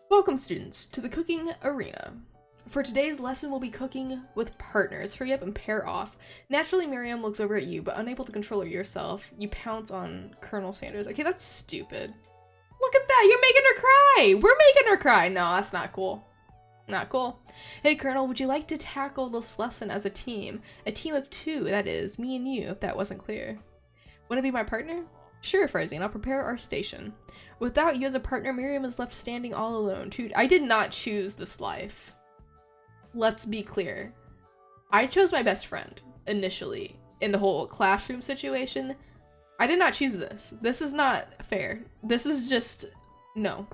Welcome, students, to the cooking arena. For today's lesson, we'll be cooking with partners. Hurry up and pair off. Naturally, Miriam looks over at you, but unable to control yourself, you pounce on Colonel Sanders. Okay, that's stupid. Look at that! You're making her cry! We're making her cry! No, that's not cool. Not cool. Hey, Colonel, would you like to tackle this lesson as a team? A team of two, that is, me and you, if that wasn't clear. Want to be my partner? Sure, Farzine, I'll prepare our station. Without you as a partner, Miriam is left standing all alone. I did not choose this life. Let's be clear. I chose my best friend, initially, in the whole classroom situation. I did not choose this. This is not fair. This is just... no.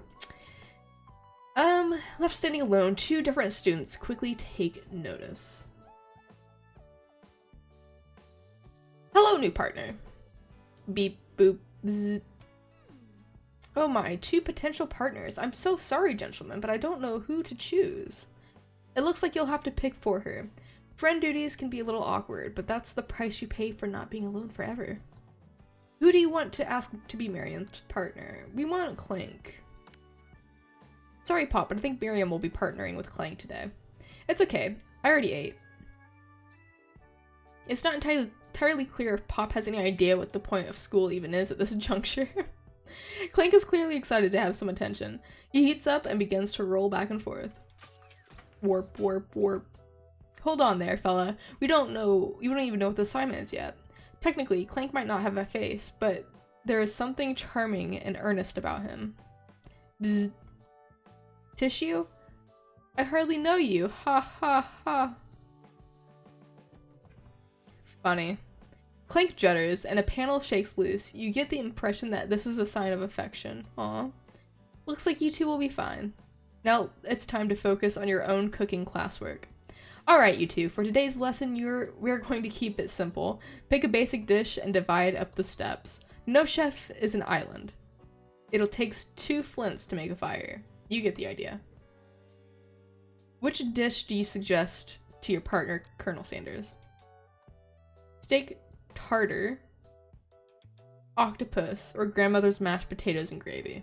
Left standing alone, two different students quickly take notice. Hello, new partner. Beep, boop, zzz. Oh my, two potential partners. I'm so sorry, gentlemen, but I don't know who to choose. It looks like you'll have to pick for her. Friend duties can be a little awkward, but that's the price you pay for not being alone forever. Who do you want to ask to be Miriam's partner? We want Clank. Sorry, Pop, but I think Miriam will be partnering with Clank today. It's okay. I already ate. It's not entirely clear if Pop has any idea what the point of school even is at this juncture. Clank is clearly excited to have some attention. He heats up and begins to roll back and forth. Warp, warp, warp. Hold on there, fella. We don't even know what the assignment is yet. Technically, Clank might not have a face, but there is something charming and earnest about him. Bzz. Tissue? I hardly know you. Ha ha ha. Funny. Clank judders, and a panel shakes loose. You get the impression that this is a sign of affection. Aw. Looks like you two will be fine. Now it's time to focus on your own cooking classwork. Alright, you two, for today's lesson, we're going to keep it simple. Pick a basic dish and divide up the steps. No chef is an island. It'll take 2 flints to make a fire. You get the idea. Which dish do you suggest to your partner, Colonel Sanders? Steak tartar, octopus, or grandmother's mashed potatoes and gravy?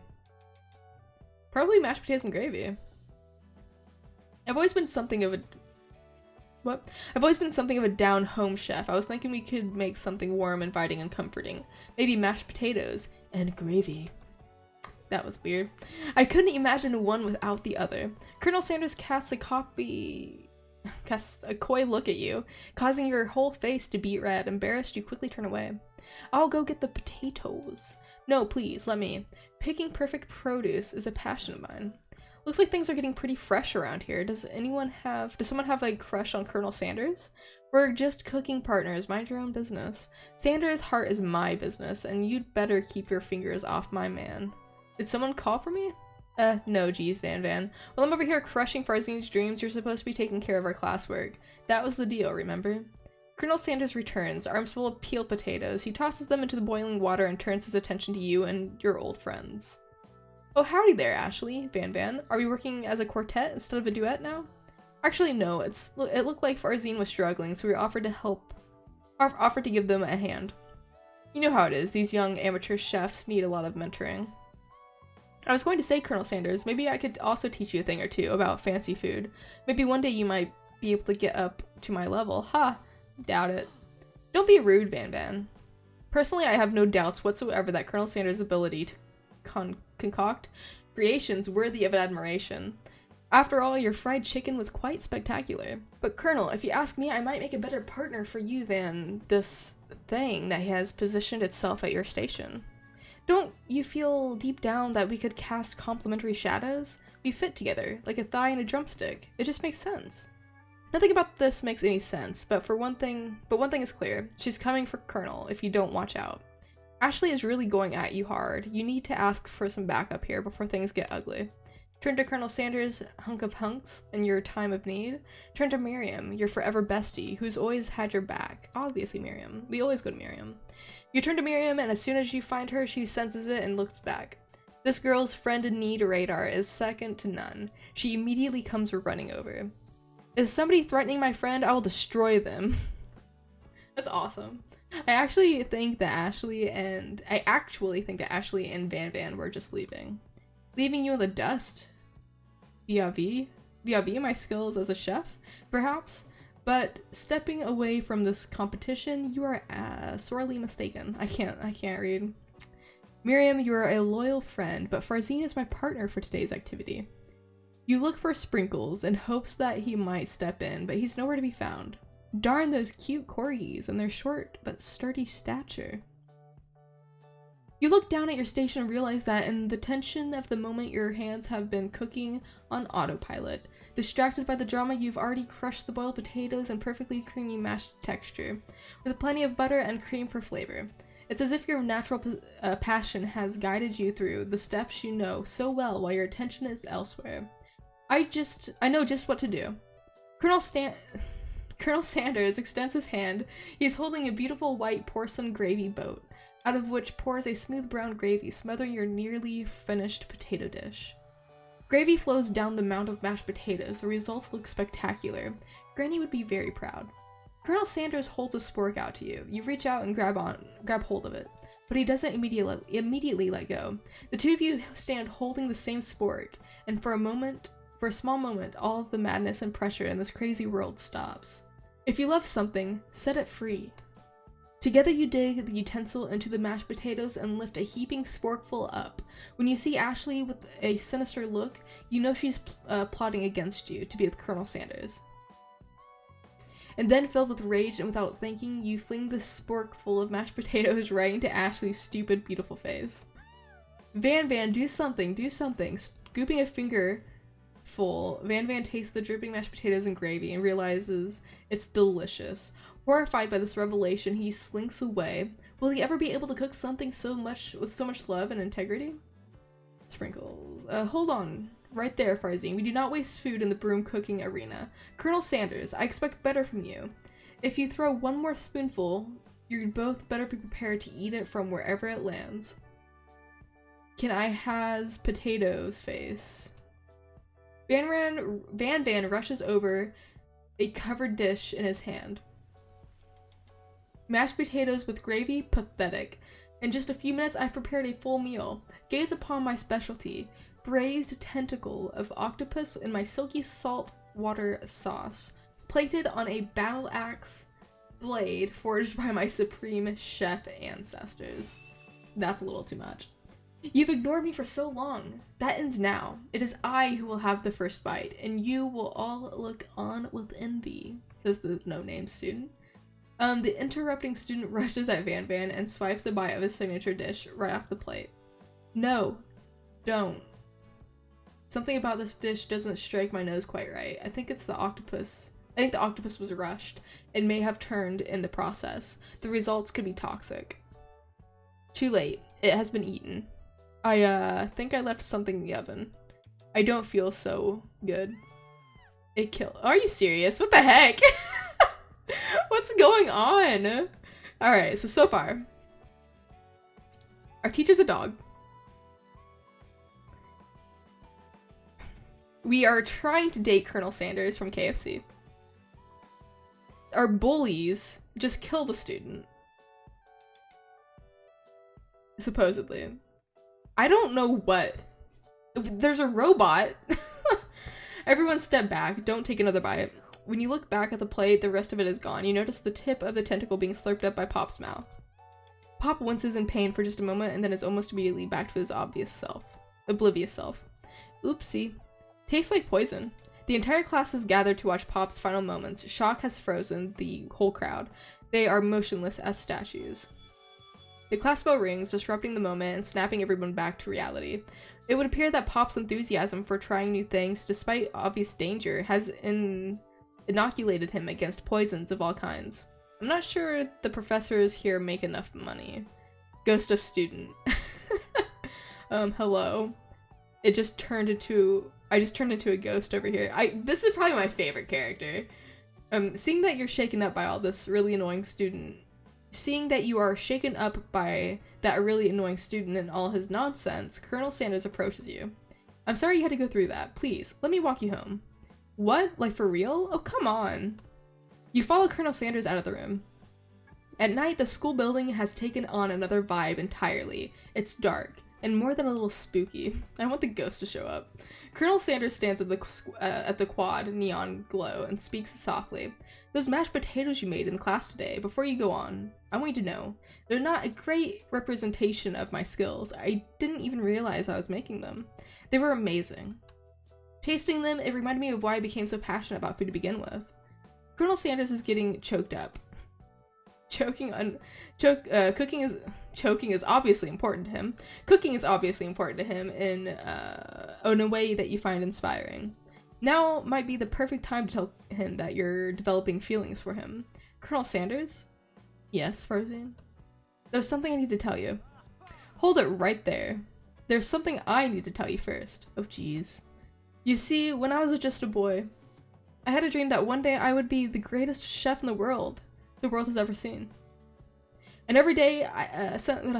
Probably mashed potatoes and gravy. I've always been something of a down-home chef. I was thinking we could make something warm, inviting, and comforting. Maybe mashed potatoes and gravy. That was weird. I couldn't imagine one without the other. Colonel Sanders casts a coy look at you, causing your whole face to beat red. Embarrassed, you quickly turn away. I'll go get the potatoes. No, please, let me. Picking perfect produce is a passion of mine. Looks like things are getting pretty fresh around here. Does someone have a crush on Colonel Sanders? We're just cooking partners. Mind your own business. Sanders' heart is my business, and you'd better keep your fingers off my man. Did someone call for me? No, geez, Van. While I'm over here crushing Farzine's dreams, you're supposed to be taking care of our classwork. That was the deal, remember? Colonel Sanders returns, arms full of peeled potatoes. He tosses them into the boiling water and turns his attention to you and your old friends. Oh, howdy there, Ashley, Van. Are we working as a quartet instead of a duet now? Actually, no. It looked like Farzine was struggling, so we offered to give them a hand. You know how it is. These young amateur chefs need a lot of mentoring. I was going to say, Colonel Sanders, maybe I could also teach you a thing or two about fancy food. Maybe one day you might be able to get up to my level. Ha! Doubt it. Don't be rude, Van. Personally, I have no doubts whatsoever that Colonel Sanders' ability to concoct creations worthy of admiration. After all, your fried chicken was quite spectacular. But Colonel, if you ask me, I might make a better partner for you than this thing that has positioned itself at your station. Don't you feel deep down that we could cast complementary shadows? We fit together, like a thigh and a drumstick. It just makes sense. Nothing about this makes any sense, but one thing is clear. She's coming for Colonel if you don't watch out. Ashley is really going at you hard. You need to ask for some backup here before things get ugly. Turn to Colonel Sanders, hunk of hunks, in your time of need. Turn to Miriam, your forever bestie, who's always had your back. Obviously Miriam. We always go to Miriam. You turn to Miriam, and as soon as you find her, she senses it and looks back. This girl's friend in need radar is second to none. She immediately comes running over. Is somebody threatening my friend? I will destroy them. That's awesome. I actually think that Ashley and Van were just leaving you in the dust. vis-a-vis my skills as a chef, perhaps? But stepping away from this competition, you are sorely mistaken. I can't read. Miriam, you are a loyal friend, but Farzine is my partner for today's activity. You look for Sprinkles in hopes that he might step in, but he's nowhere to be found. Darn those cute corgis and their short but sturdy stature. You look down at your station and realize that in the tension of the moment your hands have been cooking on autopilot. Distracted by the drama, you've already crushed the boiled potatoes and perfectly creamy mashed texture, with plenty of butter and cream for flavor. It's as if your natural passion has guided you through the steps you know so well while your attention is elsewhere. I know just what to do. Colonel Sanders extends his hand. He is holding a beautiful white porcelain gravy boat, out of which pours a smooth brown gravy, smothering your nearly finished potato dish. Gravy flows down the mound of mashed potatoes. The results look spectacular. Granny would be very proud. Colonel Sanders holds a spork out to you. You reach out and grab hold of it, but he doesn't immediately let go. The two of you stand holding the same spork, and for a small moment, all of the madness and pressure in this crazy world stops. If you love something, set it free. Together you dig the utensil into the mashed potatoes and lift a heaping sporkful up. When you see Ashley with a sinister look, you know she's plotting against you to be with Colonel Sanders. And then, filled with rage and without thinking, you fling the spork full of mashed potatoes right into Ashley's stupid, beautiful face. Van, do something, do something. Scooping a finger full, Van tastes the dripping mashed potatoes and gravy and realizes it's delicious. Horrified by this revelation, he slinks away. Will he ever be able to cook something with so much love and integrity? Sprinkles. Hold on. Right there, Farzine. We do not waste food in the broom cooking arena. Colonel Sanders, I expect better from you. If you throw one more spoonful, you'd both better be prepared to eat it from wherever it lands. Can I has potatoes face? Van rushes over a covered dish in his hand. Mashed potatoes with gravy? Pathetic. In just a few minutes, I've prepared a full meal. Gaze upon my specialty. Braised tentacle of octopus in my silky salt water sauce, plated on a battle axe blade forged by my supreme chef ancestors. That's a little too much. You've ignored me for so long. That ends now. It is I who will have the first bite, and you will all look on with envy, says the no-name student. The interrupting student rushes at Van and swipes a bite of his signature dish right off the plate. No, don't. Something about this dish doesn't strike my nose quite right. I think it's the octopus. I think the octopus was rushed and may have turned in the process. The results could be toxic. Too late. It has been eaten. I think I left something in the oven. I don't feel so good. It killed. Are you serious? What the heck? What's going on? Alright, so far. Our teacher's a dog. We are trying to date Colonel Sanders from KFC. Our bullies just killed a student. Supposedly. I don't know what. There's a robot. Everyone step back. Don't take another bite. When you look back at the plate, the rest of it is gone. You notice the tip of the tentacle being slurped up by Pop's mouth. Pop winces in pain for just a moment and then is almost immediately back to his oblivious self. Oopsie. Tastes like poison. The entire class is gathered to watch Pop's final moments. Shock has frozen the whole crowd. They are motionless as statues. The class bell rings, disrupting the moment and snapping everyone back to reality. It would appear that Pop's enthusiasm for trying new things, despite obvious danger, has inoculated him against poisons of all kinds. I'm not sure the professors here make enough money. Ghost of student. Hello. I just turned into a ghost over here. This is probably my favorite character. Seeing that you're shaken up by all this really annoying student. Seeing that you are shaken up by that really annoying student and all his nonsense, Colonel Sanders approaches you. I'm sorry you had to go through that. Please, let me walk you home. What? Like for real? Oh, come on. You follow Colonel Sanders out of the room. At night, the school building has taken on another vibe entirely. It's dark. and more than a little spooky. I want the ghost to show up. Colonel Sanders stands at the quad neon glow and speaks softly. Those mashed potatoes you made in class today, before you go on, I want you to know, they're not a great representation of my skills. I didn't even realize I was making them. They were amazing. Tasting them, it reminded me of why I became so passionate about food to begin with. Colonel Sanders is getting choked up. Choking is obviously important to him. Cooking is obviously important to him in a way that you find inspiring. Now might be the perfect time to tell him that you're developing feelings for him. Colonel Sanders? Yes, Farzine? There's something I need to tell you. Hold it right there. There's something I need to tell you first. Oh jeez. You see, when I was just a boy, I had a dream that one day I would be the greatest chef in the world has ever seen. And every day, I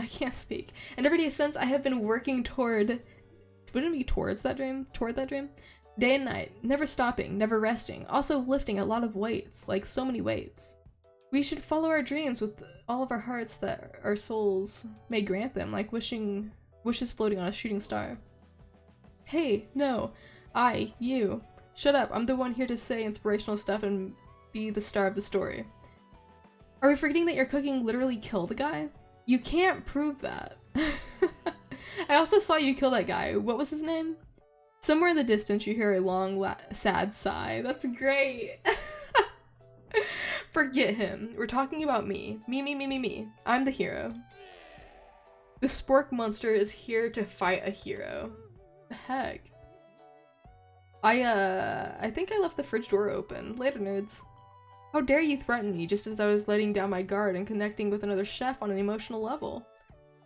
can't speak. And every day since, I have been working toward that dream? Day and night, never stopping, never resting, also lifting a lot of weights, like so many weights. We should follow our dreams with all of our hearts that our souls may grant them, like wishes floating on a shooting star. Hey, no, you. Shut up, I'm the one here to say inspirational stuff and be the star of the story. Are we forgetting that your cooking literally killed a guy? You can't prove that. I also saw you kill that guy. What was his name? Somewhere in the distance you hear a long, sad sigh. That's great. Forget him. We're talking about me. Me. I'm the hero. The Spork monster is here to fight a hero. The heck? I think I left the fridge door open. Later, nerds. How dare you threaten me just as I was letting down my guard and connecting with another chef on an emotional level?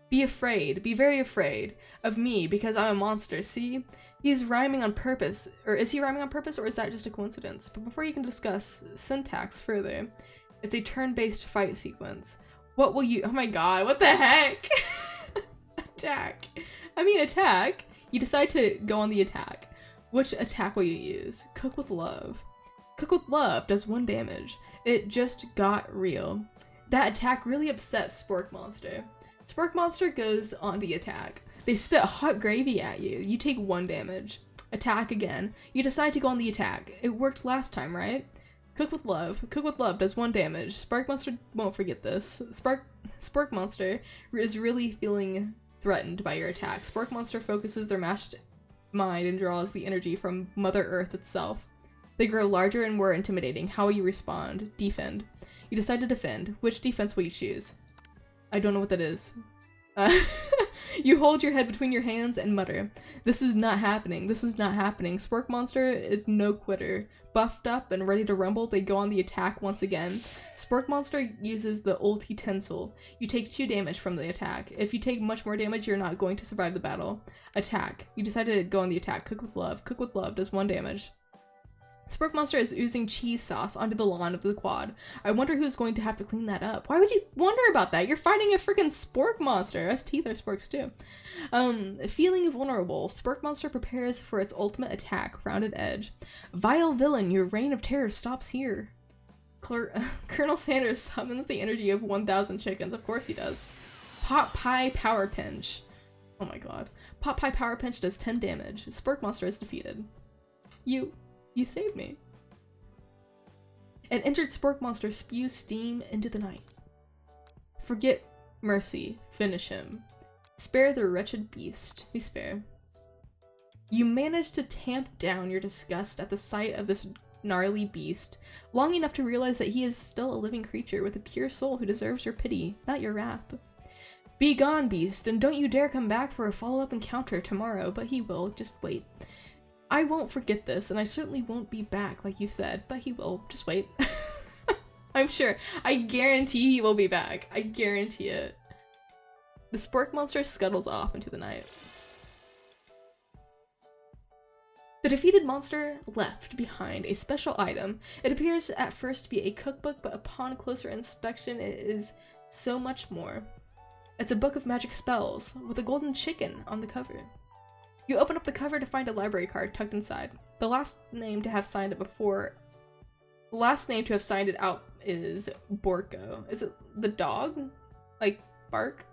Be afraid, be very afraid of me because I'm a monster, see? He's rhyming on purpose, or is he rhyming on purpose or is that just a coincidence? But before you can discuss syntax further, it's a turn-based fight sequence. What will you- oh my god, what the heck? Attack. You decide to go on the attack. Which attack will you use? Cook with love. Cook with love does 1 damage. It just got real. That attack really upsets Spork Monster. Spork Monster goes on the attack. They spit hot gravy at you. You take 1 damage. Attack again. You decide to go on the attack. It worked last time, right? Cook with love. Cook with love does 1 damage. Spork Monster won't forget this. Spork Monster is really feeling threatened by your attack. Spork Monster focuses their mashed mind and draws the energy from Mother Earth itself. They grow larger and more intimidating. How will you respond? Defend. You decide to defend. Which defense will you choose? I don't know what that is. You hold your head between your hands and mutter. This is not happening. This is not happening. Spork Monster is no quitter. Buffed up and ready to rumble, they go on the attack once again. Spork Monster uses the ulti tinsel. You take 2 damage from the attack. If you take much more damage, you're not going to survive the battle. Attack. You decided to go on the attack. Cook with love. Cook with love does 1 damage. Spork Monster is oozing cheese sauce onto the lawn of the quad. I wonder who's going to have to clean that up. Why would you wonder about that? You're fighting a freaking Spork Monster. Us teeth are Sporks too. Feeling vulnerable. Spork Monster prepares for its ultimate attack, Rounded Edge. Vile villain, your reign of terror stops here. Colonel Sanders summons the energy of 1,000 chickens. Of course he does. Pot Pie Power Pinch. Oh my god. Pot Pie Power Pinch does 10 damage. Spork Monster is defeated. You saved me. An injured Spork Monster spews steam into the night. Forget mercy. Finish him. Spare the wretched beast. We spare. You manage to tamp down your disgust at the sight of this gnarly beast, long enough to realize that he is still a living creature with a pure soul who deserves your pity, not your wrath. Be gone, beast, and don't you dare come back for a follow-up encounter tomorrow, but he will. Just wait. I won't forget this, and I certainly won't be back, like you said, but he will. Just wait. I'm sure. I guarantee he will be back. I guarantee it. The Spork Monster scuttles off into the night. The defeated monster left behind a special item. It appears at first to be a cookbook, but upon closer inspection it is so much more. It's a book of magic spells, with a golden chicken on the cover. You open up the cover to find a library card tucked inside. The last name to have signed it out is Borko. Is it the dog? Like, Bark?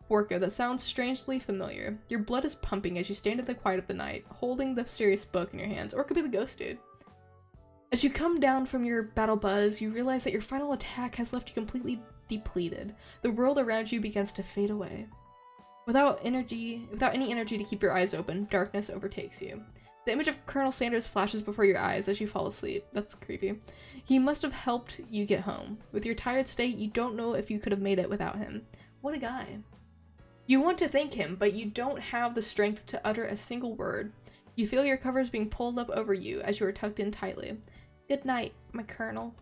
Orca, that sounds strangely familiar. Your blood is pumping as you stand in the quiet of the night, holding the mysterious book in your hands. Or it could be the ghost dude. As you come down from your battle buzz, you realize that your final attack has left you completely depleted. The world around you begins to fade away. Without any energy to keep your eyes open, darkness overtakes you. The image of Colonel Sanders flashes before your eyes as you fall asleep. That's creepy. He must have helped you get home. With your tired state, you don't know if you could have made it without him. What a guy. You want to thank him, but you don't have the strength to utter a single word. You feel your covers being pulled up over you as you are tucked in tightly. Good night, my Colonel.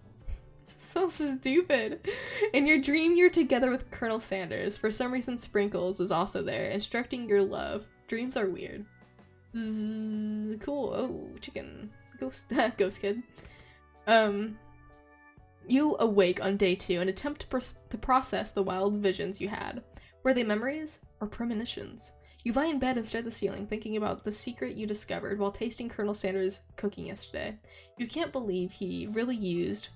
So stupid. In your dream, you're together with Colonel Sanders. For some reason, Sprinkles is also there, instructing your love. Dreams are weird. Cool. Oh, chicken. Ghost. Ghost kid. You awake on day 2 and attempt to process the wild visions you had. Were they memories or premonitions? You lie in bed and stare at the ceiling, thinking about the secret you discovered while tasting Colonel Sanders' cooking yesterday. You can't believe he really used.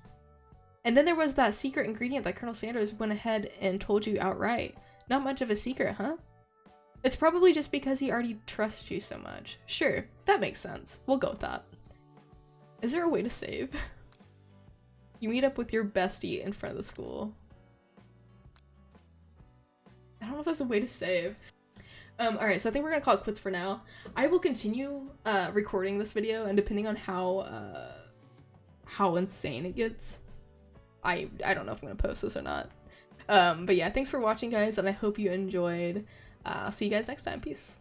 And then there was that secret ingredient that Colonel Sanders went ahead and told you outright. Not much of a secret, huh? It's probably just because he already trusts you so much. Sure, that makes sense. We'll go with that. Is there a way to save? You meet up with your bestie in front of the school. I don't know if there's a way to save. Alright, so I think we're gonna call it quits for now. I will continue recording this video, and depending on how insane it gets, I don't know if I'm gonna post this or not. But yeah, thanks for watching, guys, and I hope you enjoyed. I'll see you guys next time. Peace.